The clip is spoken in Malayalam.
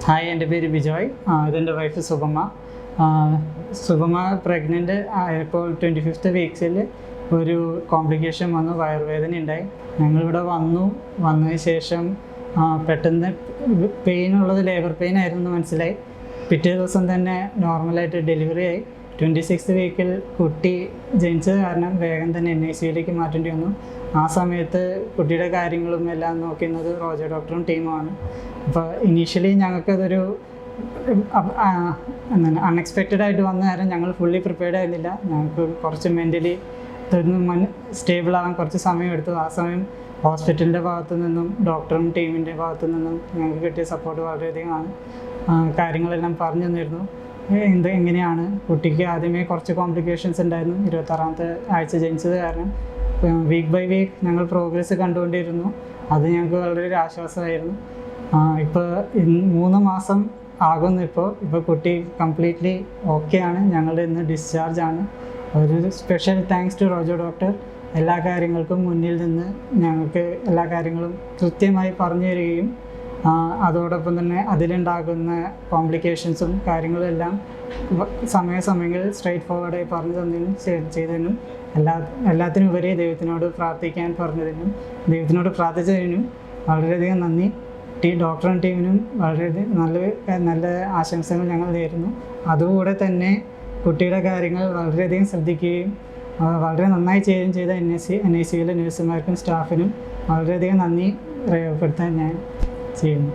ഹായ്, എൻ്റെ പേര് ബിജോയ്. ഇതെൻ്റെ വൈഫ് സുഗമ. സുഗമ പ്രഗ്നൻ്റ് ആയപ്പോൾ 25th വീക്സിൽ ഒരു കോംപ്ലിക്കേഷൻ വന്നു, വയറുവേദന ഉണ്ടായി. ഞങ്ങളിവിടെ വന്നതിന് ശേഷം പെട്ടെന്ന് പെയിൻ ഉള്ളത് ലേബർ പെയിൻ ആയിരുന്നു എന്ന് മനസ്സിലായി. പിറ്റേ ദിവസം തന്നെ നോർമലായിട്ട് ഡെലിവറി ആയി. 26th വീക്കിൽ കുട്ടി ജനിച്ചത് കാരണം വേഗം തന്നെ NICUയിലേക്ക് മാറ്റേണ്ടി വന്നു. ആ സമയത്ത് കുട്ടിയുടെ കാര്യങ്ങളും എല്ലാം നോക്കുന്നത് റോജർ ഡോക്ടറും ടീമുമാണ്. അപ്പോൾ ഇനീഷ്യലി ഞങ്ങൾക്കതൊരു അൺഎക്സ്പെക്റ്റഡ് ആയിട്ട് വന്ന കാരണം ഞങ്ങൾ ഫുള്ളി പ്രിപ്പയർഡ് ആയിരുന്നില്ല. ഞങ്ങൾക്ക് കുറച്ച് മെൻ്റലി സ്റ്റേബിൾ ആകാൻ കുറച്ച് സമയം എടുത്തു. ആ സമയം ഹോസ്പിറ്റലിൻ്റെ ഭാഗത്തു നിന്നും ഡോക്ടറും ടീമിൻ്റെ ഭാഗത്തു നിന്നും ഞങ്ങൾക്ക് കിട്ടിയ സപ്പോർട്ട് വളരെയധികമാണ്. കാര്യങ്ങളെല്ലാം പറഞ്ഞു തന്നിരുന്നു. എങ്ങനെയാണ് കുട്ടിക്ക് ആദ്യമേ കുറച്ച് കോംപ്ലിക്കേഷൻസ് ഉണ്ടായിരുന്നു. 26ാമത്തെ ആഴ്ച ജനിച്ചത് കാരണം വീക്ക് ബൈ വീക്ക് ഞങ്ങൾ പ്രോഗ്രസ് കണ്ടുകൊണ്ടിരുന്നു. അത് ഞങ്ങൾക്ക് വളരെ ഒരു ആശ്വാസമായിരുന്നു. ഇപ്പോൾ 3 മാസം ആകുന്നു. ഇപ്പോൾ കുട്ടി കംപ്ലീറ്റ്ലി ഓക്കെയാണ്. ഞങ്ങൾ ഇന്ന് ഡിസ്ചാർജാണ്. ഒരു special thanks to Roger doctor. എല്ലാ കാര്യങ്ങൾക്കും മുന്നിൽ നിന്ന് ഞങ്ങൾക്ക് എല്ലാ കാര്യങ്ങളും കൃത്യമായി പറഞ്ഞു തരികയും അതോടൊപ്പം തന്നെ അതിലുണ്ടാകുന്ന കോംപ്ലിക്കേഷൻസും കാര്യങ്ങളും എല്ലാം സമയങ്ങളിൽ സ്ട്രൈറ്റ് ഫോർവേഡായി പറഞ്ഞു തന്നതിനും ചെയ്തതിനും എല്ലാത്തിനും ഉപരി ദൈവത്തിനോട് പ്രാർത്ഥിക്കാൻ പറഞ്ഞതിനും ദൈവത്തിനോട് പ്രാർത്ഥിച്ചതിനും വളരെയധികം നന്ദി. ഡോക്ടറും ടീമിനും വളരെയധികം നല്ല ആശംസകൾ ഞങ്ങൾ നേരുന്നു. അതുകൂടെ തന്നെ കുട്ടിയുടെ കാര്യങ്ങൾ വളരെയധികം ശ്രദ്ധിക്കുകയും വളരെ നന്നായി ചെയ്യുകയും ചെയ്ത NICUയിലെ നഴ്സുമാർക്കും സ്റ്റാഫിനും വളരെയധികം നന്ദി രേഖപ്പെടുത്താൻ ഞാൻ ചെയ്യുന്നു.